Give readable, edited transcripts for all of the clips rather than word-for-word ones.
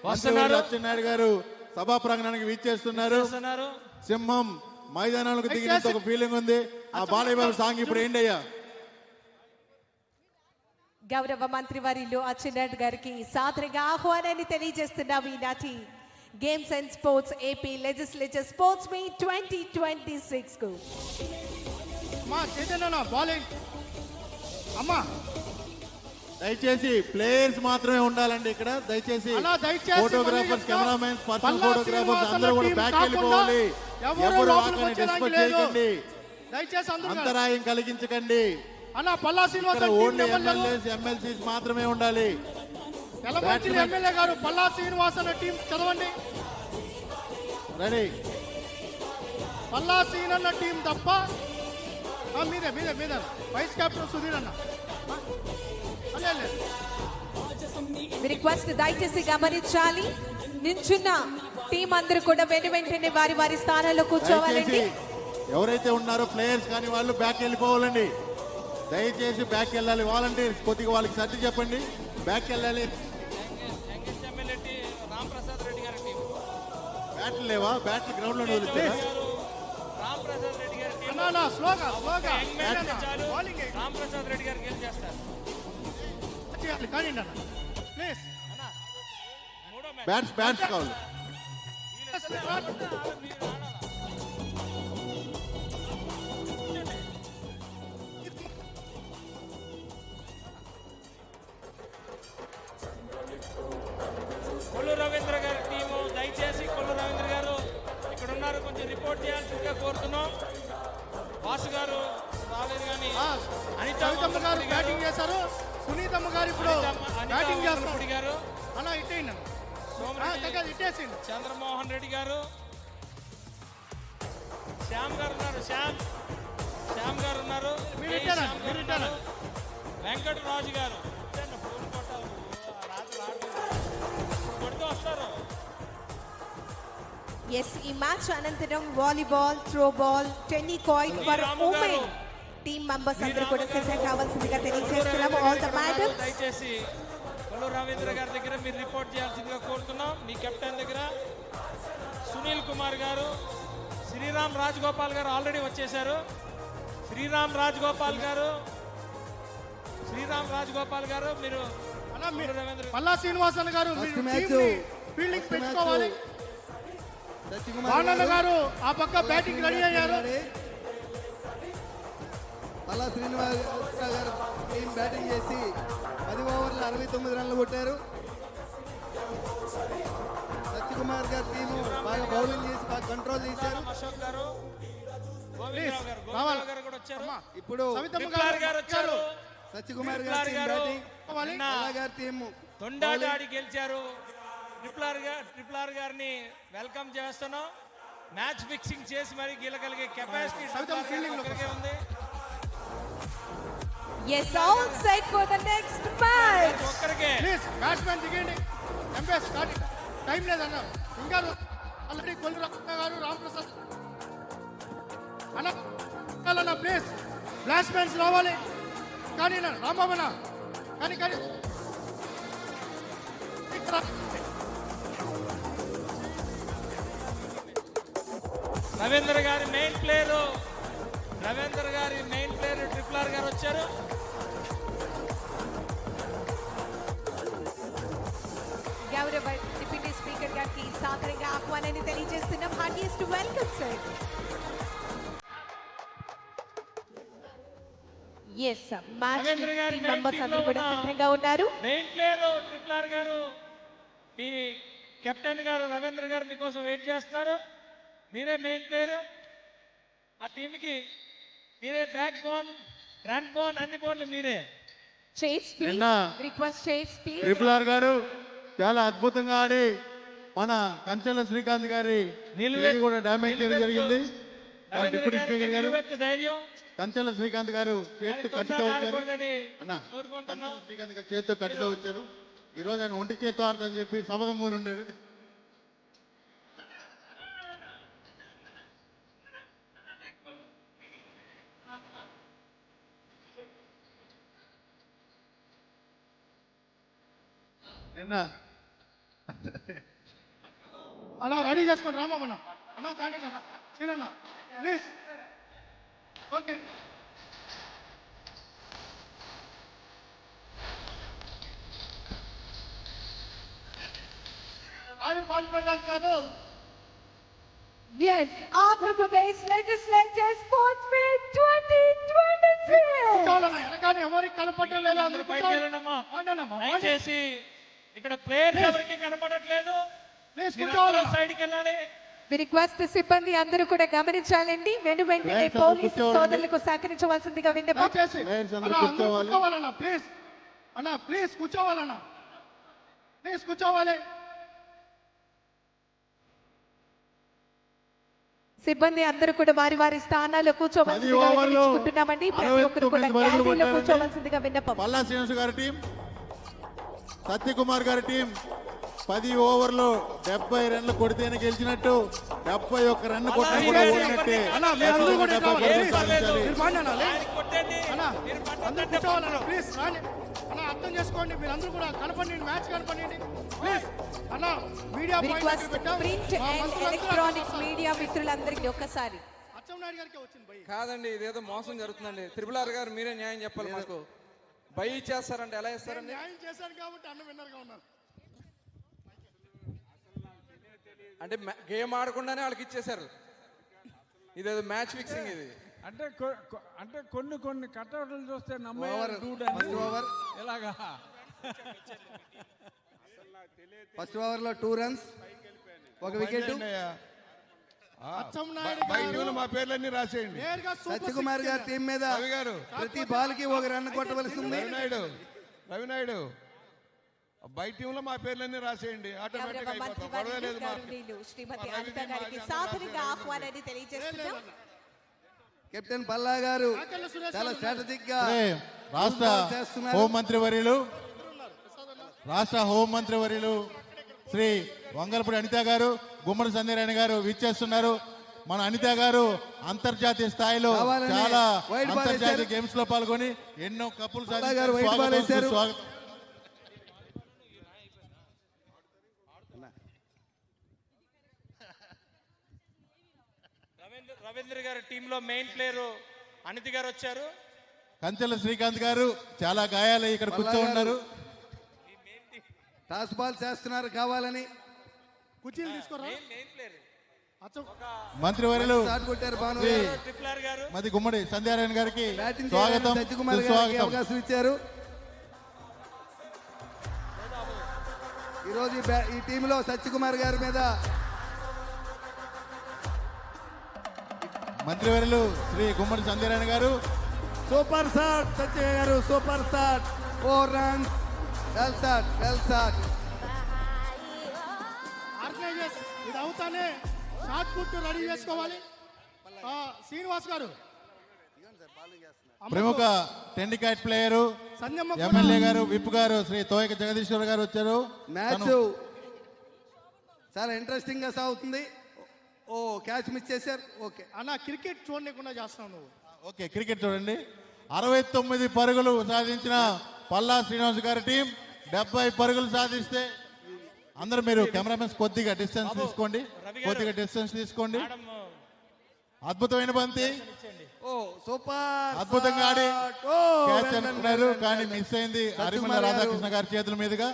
లక్ష్మీనారాయణ గారు సభా ప్రాంగణానికి వీచేస్తున్నారు. సింహం మైదానాలకు దిగినంత ఒక ఫీలింగ్ ఉంది. ఆ బాలయ్య బాబు సాంగ్ ఇప్పుడు ఏంటి అయ్యా? గౌరవ మంత్రి వర్యులు అచ్చెన్నాయుడు గారికి సాదరంగా ఆహ్వానాన్ని తెలియజేస్తున్నాం. ఈనాటి games and sports AP legislature sports meet 2026 కు దయచేసి ప్లేయర్స్ మాత్రమే ఉండాలండి ఇక్కడ. దయచేసి ఫోటోగ్రాఫర్స్, కెమెరామెన్స్, పర్సనల్ ఫోటోగ్రాఫర్స్ అందరూ కూడా బ్యాక్ వెళ్ళిపోవాలి. ఎవరు డిస్టర్బ్ చేయకండి, అంతరాయం కలిగించకండి. ఓన్లీ ఎమ్మెల్యేస్, ఎమ్మెల్సీస్ మాత్రమే ఉండాలి. ఎమ్మెల్యే గారు పల్లా శ్రీనివాస్ అన్న టీం చదవండి. రెడీ. పల్లా శ్రీన్ అన్న టీం తప్ప మీదే మీదే మీద వైస్ కెప్టెన్ సుధీర్ అన్న. రిక్వెస్ట్ దయచేసి గమనించాలి. నించున్న టీం అందరూ కూడా వెంటనే వారి వారి స్థానాల్లో కూర్చోవాలండి. ఎవరైతే ఉన్నారో ప్లేయర్స్ కానీ వాళ్ళు బ్యాక్ వెళ్ళిపోవాలండి. దయచేసి బ్యాక్ వెళ్ళాలి. వాలంటీర్స్ కొద్దిగా వాళ్ళకి సర్ది చెప్పండి, బ్యాక్ వెళ్ళాలి. బ్యాట్లు లేవా? బ్యాట్లు గ్రౌండ్ లో వదిలించారా? బ్యాట్స్ బ్యాట్స్ కావాలి. కొల్లు రవీంద్ర గారి టీము దయచేసి కొల్లు రవీంద్ర గారు ఇక్కడ ఉన్నారు, కొంచెం రిపోర్ట్ చేయాల్సిందిగా కోరుతున్నాం. వాసు గారు రాలేదు కానీ అనితమ్మ గారు బ్యాటింగ్ చేశారు. సునీతమ్మ గారు ఇప్పుడు బ్యాటింగ్ చేస్తారు గారు. అలా ఇట్టేయండి. ఇట్టేసింది. చంద్రమోహన్ రెడ్డి గారు, శ్యామ్ గారు ఉన్నారు. శ్యామ్ గారు ఉన్నారు. వెంకటరాజు గారు ఎస్, ఈ మ్యాచ్ అనంతరం volleyball, throw ball, tennis coin for women team members అందరూ కూడా సిద్ధం కావాల్సిందిగా తెలియజేస్తున్నాము. ఆల్ ద మేడమ్స్ దయచేసి కొల్లు రవీంద్ర గారి దగ్గర మీరు రిపోర్ట్ చేయాల్సిందిగా కోరుతున్నాం. మీ కెప్టెన్ దగ్గర సునీల్ కుమార్ గారు, శ్రీరామ్ రాజగోపాల్ గారు ఆల్రెడీ వచ్చేసారు. శ్రీరామ్ రాజగోపాల్ గారు మీరు పల్లా శ్రీనివాసన్ గారు ఫీల్డింగ్ పెంచుకోవాలి. బాలన్న గారు ఆ పక్క బ్యాటింగ్ రెడీ అయ్యారు. పల్లా శ్రీనివాస్ గారు టీం బ్యాటింగ్ చేసి 10 ఓవర్లు 69 రన్లు కొట్టారు. సత్యకుమార్ గారు టీము బాగా బౌలింగ్ చేసి బాగా కంట్రోల్ చేశారు. ఇప్పుడు సత్యకుమార్ గారి టీము తొండాడి గెలిచారు. ట్రిపుల్ గారిని వెల్కమ్ చేస్తున్నాం. మ్యాచ్ ఫిక్సింగ్ చేసి మరి గెలగలిగే కెపాసిటీ ఉంది. yes, all set for the next match. Please batsmen దిగండి. ఎంపీఎస్ స్టార్ట్ టైం లేదన్న. ఇంకా ఆల్రెడీ కొల్లు గారు, రామప్రసాద్ అన్న ప్లీజ్ బ్యాట్స్మెన్స్ రావాలి. కానీ రాంబాబన్న కానీ రవీంద్ర గారి మెయిన్ ప్లేయర్ ట్రిపుల్ ఆర్ గారు వచ్చారు. గౌరవ డిప్యూటీ స్పీకర్ గారికి సాదరంగా ఆహ్వానాన్ని తెలియజేస్తున్నాం. Heartiest welcome sir. yes, match members అందరూ కూడా సిద్ధంగా ఉన్నారు. మెయిన్ ప్లేయర్ ట్రిపుల్ ఆర్ గారు, మీ కెప్టెన్ గారు రవీంద్ర గారు మీకోసం వెయిట్ చేస్తున్నారు. మీరే మెయిన్ ప్లేయర్. ఆ టీంకి మీరే బ్యాక్ బోన్, రన్ బోన్, అన్ని బోన్లు మీరే. ట్రిపుల్ ఆర్ గారు చాలా అద్భుతంగా ఆడి మన కంచెల శ్రీకాంత్ గారి కూడా డ్యామేజ్ చేయడం జరిగింది. డిప్యూటీ స్పీకర్ గారు కంచెల శ్రీకాంత్ గారు చేతితో కట్టుతో వచ్చారు. ఈ రోజు ఆయన ఒంటి చేతితో ఆడదని చెప్పి సమరం కూడా ఉండేది. నిన్న అలా రెడీ చేసుకోండి రామన్న. అన్న కానీ సీనన్న ప్లీజ్. ఓకే ఆయన పాల్గొనడానికి కాదు. Yes, Andhra Pradesh Legislature Sports Meet 2026. కానీ ఎవరికి కనపడడం లేదు. అందరూ బయటికి వెళ్ళండమ్మా. దయచేసి ఇక్కడ ప్లేయర్స్ ఎవరికి కనపడట్లేదు. ప్లీజ్ సైడ్కి వెళ్ళాలి. We request సిబ్బంది అందరూ కూడా గమనించాలండి. వెంటనే పోలీసు సోదరులకు సహకరించవలసిందిగా విన్నపం. కూర్చోవాలన్నా ప్లీజ్. అన్న ప్లీజ్ కూర్చోవాలన్నా. ప్లీజ్ కూర్చోవాలి. సిబ్బంది అందరూ కూడా వారి వారి స్థానాల్లో కూర్చోవలసిందిగా విన్నవించుకుంటున్నామండి. ప్రతి ఒక్కరు కూడా గ్యాలరీలో కూర్చోవలసిందిగా విన్నపం. పల్లా శ్రీనివాస్ గారి టీం, సత్యకుమార్ గారి టీం 10 ఓవర్లో 70 రన్లు కొడితేనే గెలిచినట్టు, 71 రన్ను కొట్టినా కూడా ఓడినట్టే. అర్థం చేసుకోండి. మీరు అందరూ కూడా కనపడండి, మ్యాచ్ కనపడండి ప్లీజ్. అన్న media print and electronic media మిత్రులందరికీ ఒక్కసారి. అచ్చెన్నాయుడు గారికి వచ్చింది భయ్. కాదండి, ఇదేదో మోసం జరుగుతుందండి. త్రిపుల్ గారు మీరే న్యాయం చెప్పాలి. మాకు భయ చేస్తారంటే ఎలా ఇస్తారండి? న్యాయం చేశారు కాబట్టి అన్న విన్నర్ గా ఉన్నారు. అంటే గేమ్ ఆడకుండానే వాళ్ళకి ఇచ్చేశారు. ఇదేదో మ్యాచ్ ఫిక్సింగ్ ఇది. అంటే కొన్ని కట్అవుట్లు చూస్తే ఎలాగా? ఫస్ట్ ఓవర్ లో 2 runs, 1 wicket. మా పేర్లన్నీ రాసేయండి. సత్యకుమార్ గారి టీం మీద ప్రతి బాల్ కి 1 run కొట్టవలసి ఉంది. రవినాయుడు బయట టీంలో మా పేర్లన్నీ రాసేయండి. ఆటోమేటిక్ అయిపోతాం. గొడవ లేదు. శ్రీమతి అనిత గారికి సాదరంగా ఆహ్వానాన్ని తెలియజేస్తున్నాం. కెప్టెన్ పల్లా గారు చాలా స్ట్రాటజిక్ గా రాష్ట్ర హోంమంత్రి వర్యులు శ్రీ వంగలపూడి అనిత గారు, గుమ్మడి సంధ్యారాయణ గారు విచ్చేస్తున్నారు. మన అనిత గారు అంతర్జాతీయ స్థాయిలో చాలా అంతర్జాతీయ గేమ్స్ లో పాల్గొని ఎన్నో కప్పులు సాధించారు. రవీంద్ర గారి టీంలో మెయిన్ ప్లేయర్ అనిత గారు వచ్చారు. కంచెల శ్రీకాంత్ గారు చాలా గాయాలు ఇక్కడ కూర్చో ఉన్నారు. టాస్ బాల్ చేస్తున్నారు కావాలని. కుర్చీలు తీసుకోరా. మంత్రివర్యులు గారు గుమ్మడి సంధ్యారాయణ గారికి స్వాగతం, సత్యకుమార్ గారికి అవకాశం ఇచ్చారు. ఈరోజు ఈ టీంలో సత్యకుమార్ గారి మీద మంత్రివర్యులు శ్రీ గుమ్మడి సంధ్యారాయణ గారు సూపర్ షాట్. సత్య గారు super shot, 4 runs. Well shot. Organisers ఇది అవుతానే షార్ట్ పుట్ రెడీ చేసుకోవాలి. శ్రీనివాస్ గారు ప్రముఖ టెండికాట్ ప్లేయరు, ఎమ్మెల్యే గారు, విప్ గారు శ్రీ తోయక జగదీశ్వర్ గారు వచ్చారు. మ్యాచ్ చాలా ఇంట్రెస్టింగ్ గా సాగుతుంది. ఓ క్యాచ్ మిస్ చేశారు. ఓకే అన్న క్రికెట్ చూడకుండా చేస్తున్నావు నువ్వు. ఓకే క్రికెట్ చూడండి. 69 పరుగులు సాధించిన పల్లా శ్రీనివాస్ గారి టీం 70 పరుగులు సాధిస్తే అందరూ మీరు కెమెరామెన్స్ కొద్దిగా డిస్టెన్స్ తీసుకోండి. అద్భుతమైన బంతి. ఓ సూపర్, అద్భుతంగా ఆడి క్యాచ్ అనుకున్నారు కానీ మిస్ అయింది. అరిమల్ల రాధాకృష్ణ గారి చేతుల మీదుగా.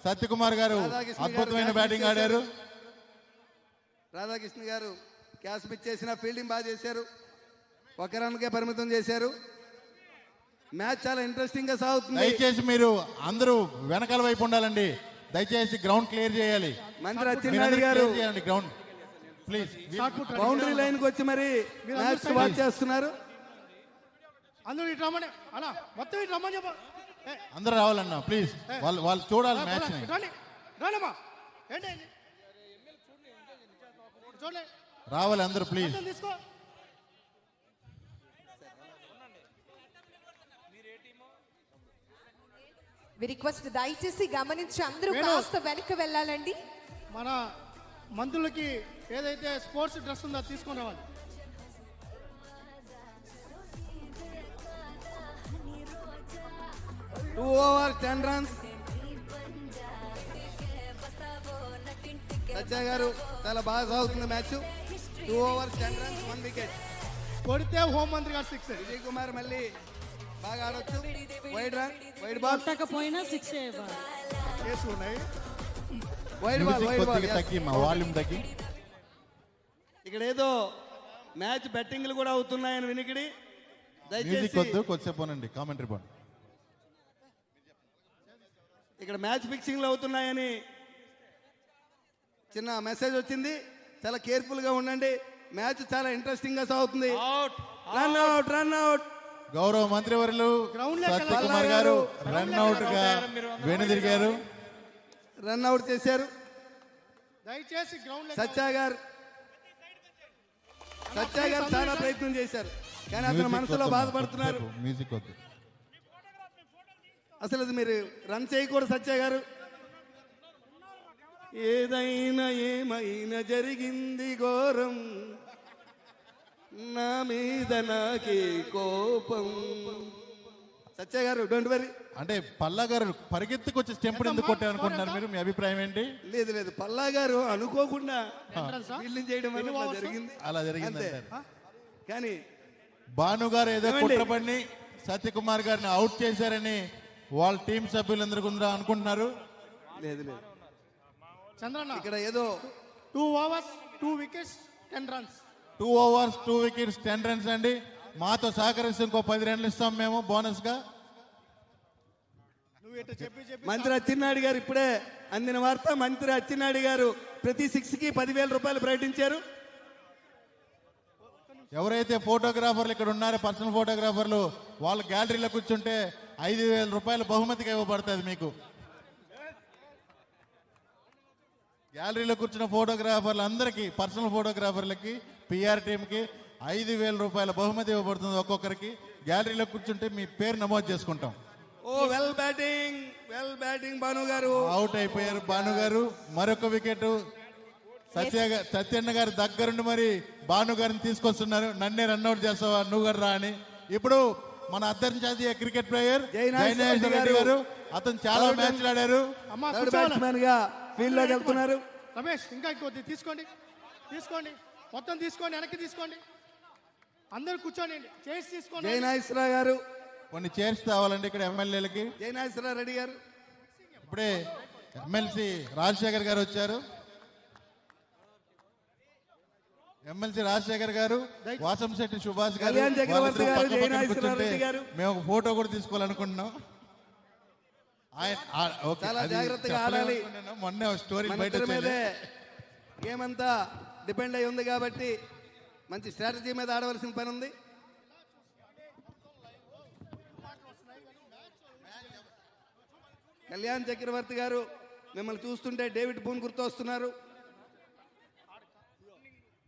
సత్యకుమార్ గారు అద్భుతమైన బ్యాటింగ్ ఆడారు. రాధాకృష్ణ గారు క్యాచ్ మిస్ చేసిన ఫీల్డింగ్ బాగా చేశారు. 1 రన్కే పరిమితం చేశారు. మ్యాచ్ చాలా ఇంట్రెస్టింగ్ గా సాగుతుంది. దయచేసి మీరు అందరూ వెనకాల వైపు ఉండాలండి. దయచేసి గ్రౌండ్ క్లియర్ చేయాలి. మంత్రి అచ్చెన్నాయుడు గారు గ్రౌండ్ ప్లీజ్ బౌండరీ లైన్ కి వచ్చి మరి మ్యాచ్ వాచ్ చేస్తున్నారు. అందరూ ఇటు రమ్మని అన్న, మొత్తం ఇటు రమ్మని చెప్ప. అందరూ రావాలన్నా ప్లీజ్. వాళ్ళు చూడాలి మ్యాచ్. రావాలి అందరూ ప్లీజ్. రిక్వెస్ట్ దయచేసి గమనించి అందరూ కాస్త వెనక్కి వెళ్ళాలండి. మన మంత్రులకి ఏదైతే స్పోర్ట్స్ డ్రెస్ ఉందో తీసుకుని రావాలి. 2 overs 10 runs. సత్య గారు చాలా బాగా సాగుతుంది మ్యాచ్. 2 overs 10 runs 1 wicket. కొడితే హోంమంత్రి గారు 6. విజయ్ కుమార్ మళ్ళీ బాగా ఆడొచ్చు. వైడ్ బాల్ కొట్టకపోయినా 6 కేసులు ఉన్నాయి. వైడ్ బాల్ తగ్గి మా వాల్యూమ్ తగ్గి. ఇక్కడ ఏదో మ్యాచ్ బెట్టింగ్లు కూడా అవుతున్నాయని వినికిడి. మ్యూజిక్ దయచేసి కొద్దిసేపు పోనండి, కామెంటరీ పోండి. ఇక్కడ మ్యాచ్ ఫిక్సింగ్లు అవుతున్నాయని చిన్న మెసేజ్ వచ్చింది. చాలా కేర్ఫుల్ గా ఉండండి. మ్యాచ్ చాలా ఇంట్రెస్టింగ్ గా సాగుతుంది. Run out. గౌరవ మంత్రివర్యులు సత్యకుమార్ గారు రన్ అవుట్ గా వెనుదిరిగారు. రన్ అవుట్ చేశారు. దయచేసి గ్రౌండ్ సత్య గారు చాలా ప్రయత్నం చేశారు, కానీ అతను మనసులో బాధపడుతున్నారు. మ్యూజిక్ వద్దు. అసలు అది మీరు రన్ చేయకూడదు సత్య గారు. ఏదైనా ఏమైనా జరిగింది ఘోరం, నా మీద నాకే కోపం. సత్య గారు డోంట్ వరీ. అంటే పల్లా గారు పరిగెత్తుకొచ్చి స్టెంప్ ఎందుకు కొట్టారనుకుంటున్నారు మీరు? మీ అభిప్రాయం ఏంటి? లేదు పల్లా గారు అనుకోకుండా ఫీల్డింగ్ చేయడం వల్ల జరిగింది. అలా జరిగింది. కానీ భాను గారు ఏదో కుట్రపడిని సత్యకుమార్ గారిని అవుట్ చేశారని వాళ్ళ టీం సభ్యులందరూ అనుకుంటున్నారు. లేదు చంద్రన్న ఇక్కడ ఏదో 2 overs 2 wickets 10 runs. 2 overs 2 wickets 10 runs అండి. మాతో సహకరిస్తే ఇంకో 10 రన్లు ఇస్తాం మేము బోనస్ గా. మంత్రి అచ్చెన్నాయుడు గారు ఇప్పుడే అందిన వార్త. మంత్రి అచ్చెన్నాయుడు గారు ప్రతి 6 కి 10,000 రూపాయలు ప్రకటించారు. ఎవరైతే ఫోటోగ్రాఫర్లు ఇక్కడ ఉన్నారో పర్సనల్ ఫోటోగ్రాఫర్లు వాళ్ళ గ్యాలరీలో కూర్చుంటే 5,000 రూపాయలు బహుమతిగా ఇవ్వబడుతుంది మీకు. గ్యాలరీలో కూర్చున్న ఫోటోగ్రాఫర్లు అందరికీ, పర్సనల్ ఫోటోగ్రాఫర్లకి, పిఆర్ టీంకి 5,000 రూపాయల బహుమతి ఇవ్వబడుతుంది ఒక్కొక్కరికి. గ్యాలరీలో కూర్చుంటే మీ పేరు నమోదు చేసుకుంటాం. వెల్ బ్యాటింగ్ భాను గారు. అవుట్ అయిపోయారు భాను గారు. మరొక వికెట్ సత్యన్న గారి దగ్గరుండి మరి భాను గారిని తీసుకొస్తున్నారు. నన్నే రన్అట్ చేస్తావా నువ్వు గారు రా అని. ఇప్పుడు మన అంతర్జాతీయ క్రికెట్ ప్లేయర్ జయనాథ్ రెడ్డి గారు, అతను చాలా మ్యాచ్లు ఆడారు. ఫీల్డ్ లోకి వెళ్తున్నారు. రమేష్ ఇంకా కొద్ది తీసుకోండి, మొత్తం తీసుకోండి, వెనక్కి తీసుకోండి, అందరు కూర్చోండి, చైర్స్ తీసుకోండి. జయనాథ్ గారు కొన్ని చైర్స్ కావాలండి ఇక్కడ ఎమ్మెల్యేలకి. జయనాథ్ రెడ్డి గారు ఇప్పుడే ఎమ్మెల్సీ రాజశేఖర్ గారు వచ్చారు. ఎమ్మెల్సీ రాజశేఖర్ గారు, వాసంశెట్టి సుభాష్ గారు, మేము ఒక ఫోటో కూడా తీసుకోవాలనుకుంటున్నాం. చాలా జాగ్రత్తగా ఆడాలి. మొన్న స్టోరీ బయట గేమ్ అంతా డిపెండ్ అయి ఉంది కాబట్టి మంచి స్ట్రాటజీ మీద ఆడవలసిన పని ఉంది. కళ్యాణ్ చక్రవర్తి గారు మిమ్మల్ని చూస్తుంటే డేవిడ్ బూన్ గుర్తు వస్తున్నారు.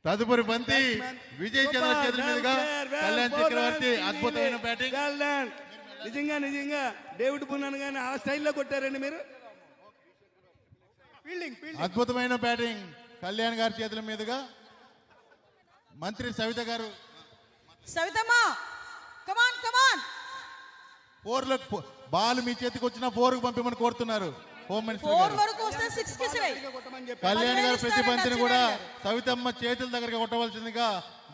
తదుపరి బంతి విజయ్ చంద్ర చేతుల మీదుగా కళ్యాణ్ చక్రవర్తి అద్భుతమైన బ్యాటింగ్. నిజంగా డేవిడ్ బూన్ అనగానే ఆ స్టైల్లో కొట్టారండి మీరు. అద్భుతమైన బ్యాటింగ్ కళ్యాణ్ గారి చేతుల మీదుగా. మంత్రి సవిత గారు, బాల్ మీ చేతికి వచ్చిన 4 పంపిమని కోరుతున్నారు హోమ్ మినిస్టర్ గారు. కళ్యాణ్ గారు ప్రతి బంతిని కూడా సవితమ్మ చేతుల దగ్గరికి కొట్టవలసిందిగా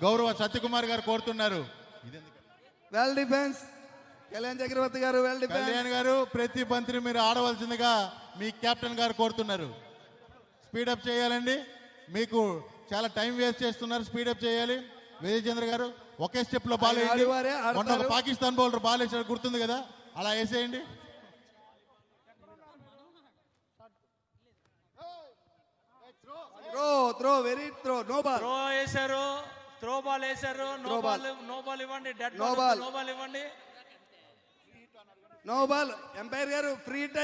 గౌరవ సత్యకుమార్ గారు కోరుతున్నారు. వెల్ డిఫెన్స్ కళ్యాణ్ చక్రవర్తి గారు. కళ్యాణ్ గారు ప్రతి బంతిని మీరు ఆడవలసిందిగా మీ కెప్టెన్ గారు కోరుతున్నారు. స్పీడప్ చేయాలండి, మీకు చాలా టైం వేస్ట్ చేస్తున్నారు, స్పీడప్ చేయాలి. విజయ్ చంద్ర గారు ఒకే స్టెప్ లో బాల్ వేయండి. మొన్న ఒక పాకిస్తాన్ బౌలర్ బాల్ వేసాడు గుర్తుంది కదా, అలా వేసేయండి. Throw very throw no ball. Throw వేశారు, త్రో బాల్ వేశారు. నో బాల్ ఇవ్వండి, డెడ్ నో బాల్ ఇవ్వండి. No ball. ఎంపైర్ గారు ఫ్రీ టైం.